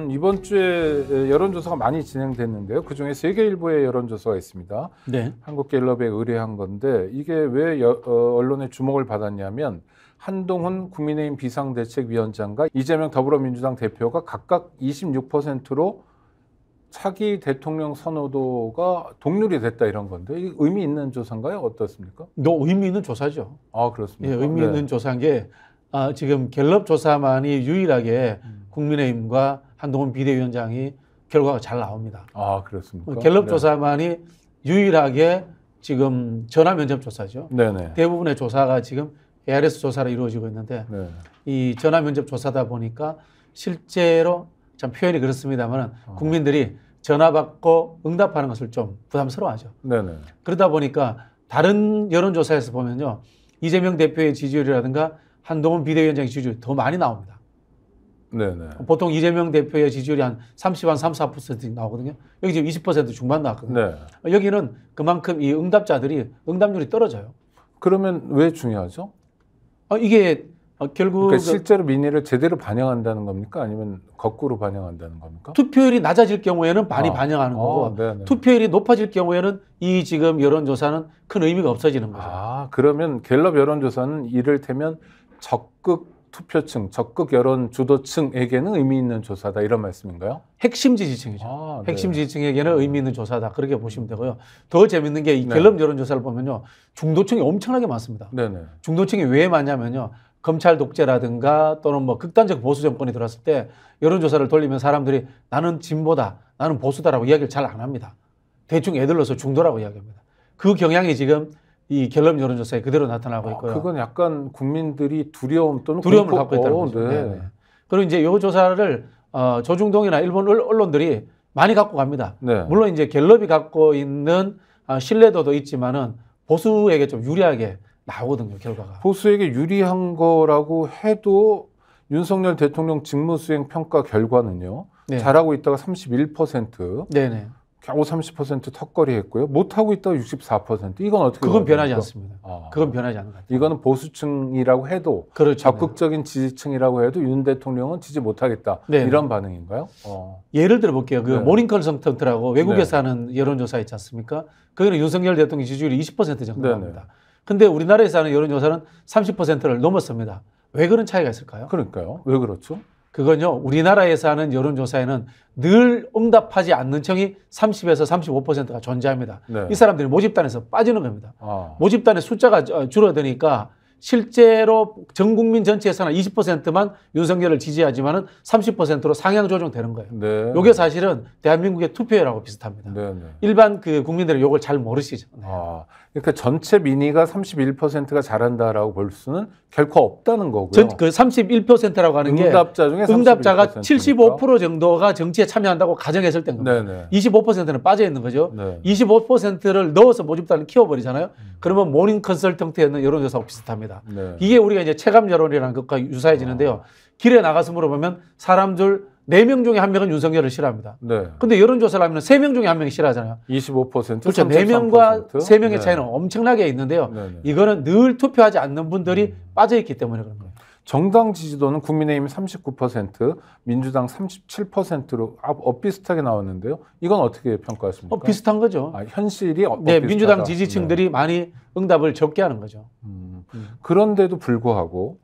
이번 주에 여론조사가 많이 진행됐는데요. 그중에 세계일보의 여론조사가 있습니다. 네. 한국갤럽에 의뢰한 건데 이게 왜 언론의 주목을 받았냐면 한동훈 국민의힘 비상대책위원장과 이재명 더불어민주당 대표가 각각 26%로 차기 대통령 선호도가 동률이 됐다 이런 건데 이게 의미 있는 조사인가요? 어떻습니까? 의미 있는 조사죠. 아, 그렇습니까? 예, 의미 있는 조사인 게 지금 갤럽 조사만이 유일하게 국민의힘과 한동훈 비대위원장이 결과가 잘 나옵니다. 아, 그렇습니까? 갤럽 네. 조사만이 유일하게 지금 전화 면접 조사죠. 네네. 대부분의 조사가 지금 ARS 조사로 이루어지고 있는데 네. 이 전화 면접 조사다 보니까 실제로 참 표현이 그렇습니다만 국민들이 전화 받고 응답하는 것을 좀 부담스러워하죠. 네네. 그러다 보니까 다른 여론조사에서 보면요. 이재명 대표의 지지율이라든가 한동훈 비대위원장의 지지율이 더 많이 나옵니다. 네네. 보통 이재명 대표의 지지율이 한 30, 한 3, 4% 나오거든요. 여기 지금 20% 중반 나왔거든요. 네. 여기는 그만큼 이 응답자들이 응답률이 떨어져요. 그러면 왜 중요하죠? 이게 결국 그러니까 실제로 민의를 제대로 반영한다는 겁니까? 아니면 거꾸로 반영한다는 겁니까? 투표율이 낮아질 경우에는 많이 반영하는 거고 네네. 투표율이 높아질 경우에는 이 지금 여론조사는 큰 의미가 없어지는 거죠. 그러면 갤럽 여론조사는 이를테면 적극 투표층, 적극 여론 주도층에게는 의미 있는 조사다 이런 말씀인가요? 핵심 지지층이죠. 네. 핵심 지지층에게는 의미 있는 조사다. 그렇게 보시면 되고요. 더 재밌는 게 이 네. 갤럽 여론조사를 보면요. 중도층이 엄청나게 많습니다. 네네. 중도층이 왜 많냐면요. 검찰 독재라든가 또는 뭐 극단적 보수 정권이 들어왔을 때 여론조사를 돌리면 사람들이 나는 진보다, 나는 보수다라고 이야기를 잘 안 합니다. 대충 애들러서 중도라고 이야기합니다. 그 경향이 지금 이 갤럽 여론조사에 그대로 나타나고 있고요. 그건 약간 국민들이 두려움 또는 두려움을 갖고 있다는 거죠. 네. 네. 그리고 이제 이 조사를 조중동이나 일본 언론들이 많이 갖고 갑니다. 네. 물론 이제 갤럽이 갖고 있는 신뢰도도 있지만은 보수에게 좀 유리하게 나오거든요, 결과가. 보수에게 유리한 거라고 해도 윤석열 대통령 직무수행 평가 결과는요. 네. 잘하고 있다가 31%, 네네. 겨우 30% 턱걸이 했고요. 못하고 있다가 64%. 이건 어떻게 그건 됩니까? 변하지 않습니다. 그건 변하지 않는 것 같아요. 이거는 보수층이라고 해도 그렇죠. 적극적인 지지층이라고 해도 윤 대통령은 지지 못하겠다. 네. 이런 반응인가요? 예를 들어 볼게요. 그 네. 모닝 컨설턴트라고 외국에서 네. 하는 여론조사 있지 않습니까? 거기는 윤석열 대통령 지지율이 20% 정도 네. 나옵니다. 근데 우리나라에서 하는 여론조사는 30%를 넘었습니다. 왜 그런 차이가 있을까요? 그러니까요. 왜 그렇죠? 그건요, 우리나라에서 하는 여론조사에는 늘 응답하지 않는 층이 30에서 35%가 존재합니다. 네. 이 사람들이 모집단에서 빠지는 겁니다. 아. 모집단의 숫자가 줄어드니까 실제로 전 국민 전체에서는 20%만 윤석열을 지지하지만은 30%로 상향 조정되는 거예요. 네. 이게 사실은 대한민국의 투표율하고 비슷합니다. 네. 네. 일반 그 국민들은 이걸 잘 모르시죠. 네. 그러니까 전체 민의가 31%가 잘한다라고 볼 수는 결코 없다는 거고요. 그 31%라고 하는 게 응답자 중에 응답자가 31% 75% 정도가 정치에 참여한다고 가정했을 때인 겁니다. 네네. 25%는 빠져 있는 거죠. 네. 25%를 넣어서 모집단을 키워버리잖아요. 그러면 모닝 컨설턴트에 있는 여론조사하고 비슷합니다. 네. 이게 우리가 이제 체감 여론이라는 것과 유사해지는데요. 길에 나가서 물어보면 사람 줄 4명 중에 1명은 윤석열을 싫어합니다. 네. 근데 여론조사를 하면 3명 중에 1명이 싫어하잖아요. 25%, 그렇죠. 4명과 3명의 네. 차이는 엄청나게 있는데요. 네네. 이거는 늘 투표하지 않는 분들이 빠져있기 때문에 그런 거예요. 정당 지지도는 국민의힘 39%, 민주당 37%로 엇비슷하게 나왔는데요. 이건 어떻게 평가하십니까? 비슷한 거죠. 현실이 네, 엇비슷하다. 민주당 지지층들이 많이 응답을 적게 하는 거죠. 그런데도 불구하고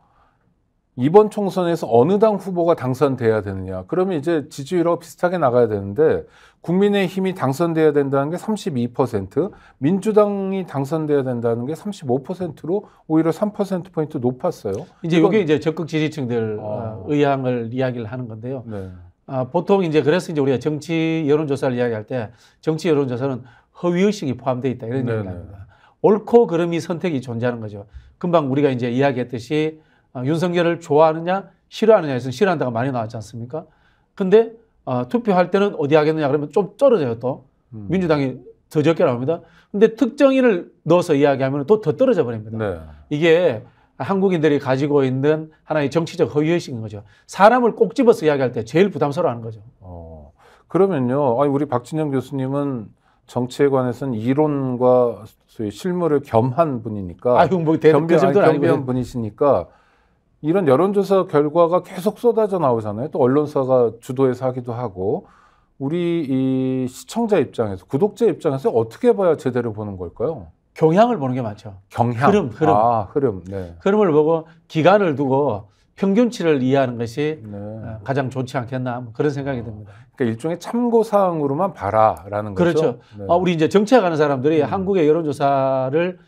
이번 총선에서 어느 당 후보가 당선돼야 되느냐. 그러면 이제 지지율하고 비슷하게 나가야 되는데 국민의힘이 당선돼야 된다는 게 32%, 민주당이 당선돼야 된다는 게 35%로 오히려 3%포인트 높았어요. 이제 이게 이제 적극 지지층들 의향을 이야기를 하는 건데요. 네. 보통 이제 그래서 이제 우리가 정치 여론조사를 이야기할 때 정치 여론조사는 허위의식이 포함되어 있다 이런 얘기를 합니다. 옳고 그름이 선택이 존재하는 거죠. 금방 우리가 이제 이야기했듯이 윤석열을 좋아하느냐 싫어하느냐에서 싫어한다가 많이 나왔지 않습니까? 근데 투표할 때는 어디 하겠느냐 그러면 좀 떨어져요 또. 민주당이 더 적게 나옵니다. 근데 특정인을 넣어서 이야기하면 또 더 떨어져 버립니다. 네. 이게 한국인들이 가지고 있는 하나의 정치적 허위의식인 거죠. 사람을 꼭 집어서 이야기할 때 제일 부담스러워하는 거죠. 그러면요. 우리 박진영 교수님은 정치에 관해서는 이론과 소위 실무를 겸한 분이니까 뭐 겸비한 분이시니까 이런 여론조사 결과가 계속 쏟아져 나오잖아요. 또 언론사가 주도해서 하기도 하고 우리 이 시청자 입장에서 구독자 입장에서 어떻게 봐야 제대로 보는 걸까요? 경향을 보는 게 맞죠. 경향. 흐름. 아, 흐름. 네. 흐름을 보고 기간을 두고 평균치를 이해하는 것이 네. 가장 좋지 않겠나 뭐 그런 생각이 듭니다. 그러니까 일종의 참고 사항으로만 봐라라는 거죠. 그렇죠. 네. 우리 이제 정치학하는 사람들이 한국의 여론조사를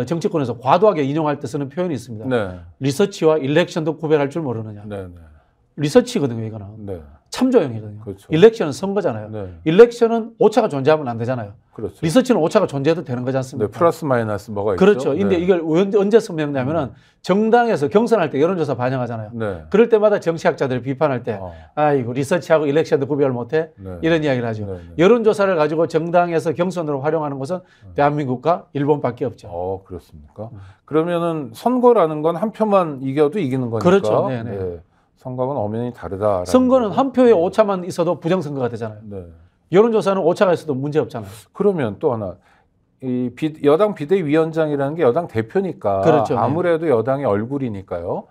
정치권에서 과도하게 인용할 때 쓰는 표현이 있습니다. 네. 리서치와 일렉션도 구별할 줄 모르느냐. 네. 네. 리서치거든요, 이거는. 네. 참조형이거든요. 그렇죠. 일렉션은 선거잖아요. 네. 일렉션은 오차가 존재하면 안 되잖아요. 그렇죠. 리서치는 오차가 존재해도 되는 거지 않습니까? 네, 플러스 마이너스 뭐가 있죠? 그렇죠. 근데 이걸 언제 선명되냐면은 정당에서 경선할 때 여론조사 반영하잖아요. 네. 그럴 때마다 정치학자들이 비판할 때, 이거 리서치하고 일렉션도 구별 못해? 네. 이런 이야기를 하죠. 네, 네. 여론조사를 가지고 정당에서 경선으로 활용하는 것은 대한민국과 일본밖에 없죠. 그렇습니까? 그러면은 선거라는 건 한 표만 이겨도 이기는 거니까. 그렇죠. 네, 네. 네. 선거는 엄연히 다르다. 선거는 한 표의 오차만 있어도 부정선거가 되잖아요. 네. 여론조사는 오차가 있어도 문제 없잖아요. 그러면 또 하나. 이 여당 비대위원장이라는 게 여당 대표니까 그렇죠. 아무래도 여당의 얼굴이니까요.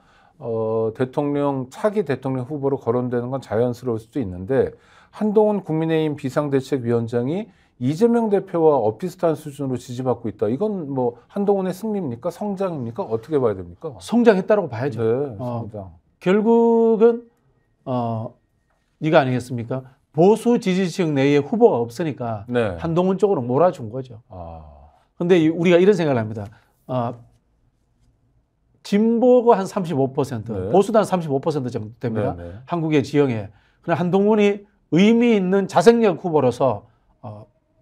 차기 대통령 후보로 거론되는 건 자연스러울 수도 있는데 한동훈 국민의힘 비상대책위원장이 이재명 대표와 엇비슷한 수준으로 지지받고 있다. 이건 뭐 한동훈의 승리입니까? 성장입니까? 어떻게 봐야 됩니까? 성장했다고 봐야죠. 네, 성장. 결국은 이거 아니겠습니까? 보수 지지층 내에 후보가 없으니까 네. 한동훈 쪽으로 몰아준 거죠. 그런데 우리가 이런 생각을 합니다. 진보가 한 35%, 네. 보수도 한 35% 정도 됩니다. 네, 네. 한국의 지형에. 그러나 한동훈이 의미 있는 자생력 후보로서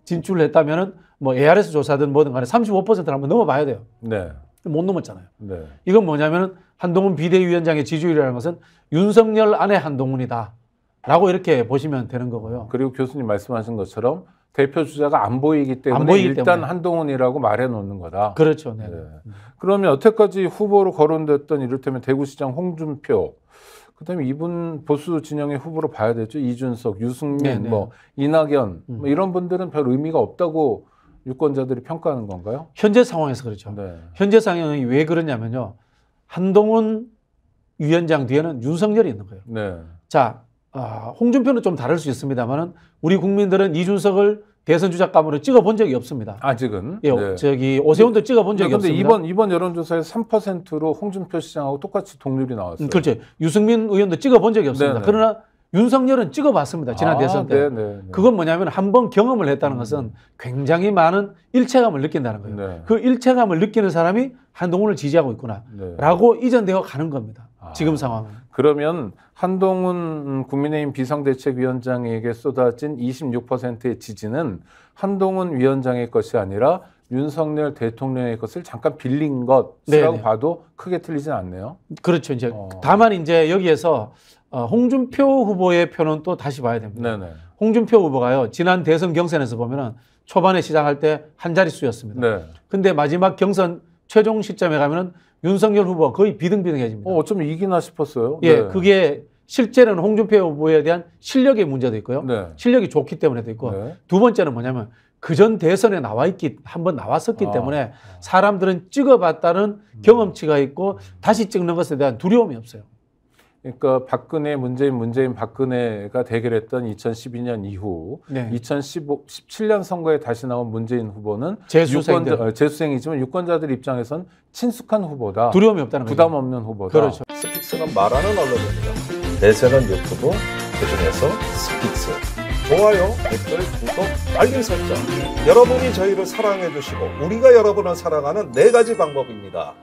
진출을 했다면은 뭐 ARS 조사든 뭐든 간에 35%를 한번 넘어봐야 돼요. 네. 못 넘었잖아요. 네. 이건 뭐냐면은 한동훈 비대위원장의 지지율이라는 것은 윤석열 안에 한동훈이다. 라고 이렇게 보시면 되는 거고요. 그리고 교수님 말씀하신 것처럼 대표 주자가 안 보이기 때문에 일단 때문에. 한동훈이라고 말해 놓는 거다. 그렇죠. 네. 네. 그러면 여태까지 후보로 거론됐던 이를테면 대구시장 홍준표, 그다음에 이분 보수 진영의 후보로 봐야 되죠. 이준석, 유승민, 네네. 뭐 이낙연 뭐 이런 분들은 별 의미가 없다고 유권자들이 평가하는 건가요? 현재 상황에서 그렇죠. 네. 현재 상황이 왜 그러냐면요. 한동훈 위원장 뒤에는 윤석열이 있는 거예요. 네. 자, 홍준표는 좀 다를 수 있습니다만은 우리 국민들은 이준석을 대선 주자감으로 찍어본 적이 없습니다. 아직은. 예, 네. 오세훈도 찍어본 적이 그런데 없습니다. 이번 여론조사에서 3%로 홍준표 시장하고 똑같이 동률이 나왔어요. 그렇죠. 유승민 의원도 찍어본 적이 없습니다. 네네. 그러나 윤석열은 찍어봤습니다. 지난 대선 때. 네. 그건 뭐냐면 한번 경험을 했다는 것은 굉장히 많은 일체감을 느낀다는 거예요. 네. 그 일체감을 느끼는 사람이 한동훈을 지지하고 있구나 네. 라고 이전되어 가는 겁니다. 지금 상황은. 그러면 한동훈 국민의힘 비상대책위원장에게 쏟아진 26%의 지지는 한동훈 위원장의 것이 아니라 윤석열 대통령의 것을 잠깐 빌린 것이라고 네네. 봐도 크게 틀리진 않네요. 그렇죠. 이제 다만 이제 여기에서 홍준표 후보의 표는 또 다시 봐야 됩니다. 네네. 홍준표 후보가요. 지난 대선 경선에서 보면은 초반에 시작할 때 한 자릿수였습니다. 네. 근데 마지막 경선 최종 시점에 가면은 윤석열 후보가 거의 비등비등해집니다. 어쩌면 이기나 싶었어요. 예, 네. 그게 실제로는 홍준표 후보에 대한 실력의 문제도 있고요. 네. 실력이 좋기 때문에도 있고 네. 두 번째는 뭐냐면 그전 대선에 한번 나왔었기 때문에 사람들은 찍어봤다는 경험치가 있고 다시 찍는 것에 대한 두려움이 없어요. 그러니까 박근혜, 문재인, 박근혜가 대결했던 2012년 이후 네. 2017년 선거에 다시 나온 문재인 후보는 재수생이지만 유권자들 입장에선 친숙한 후보다. 두려움이 없다는 거죠. 부담 없는 후보다. 그렇죠. 스픽스는 말하는 언론입니다. 대세는 유튜브, 그중에서 스픽스. 좋아요, 댓글, 구독, 알림 설정. 여러분이 저희를 사랑해 주시고 우리가 여러분을 사랑하는 4가지 방법입니다.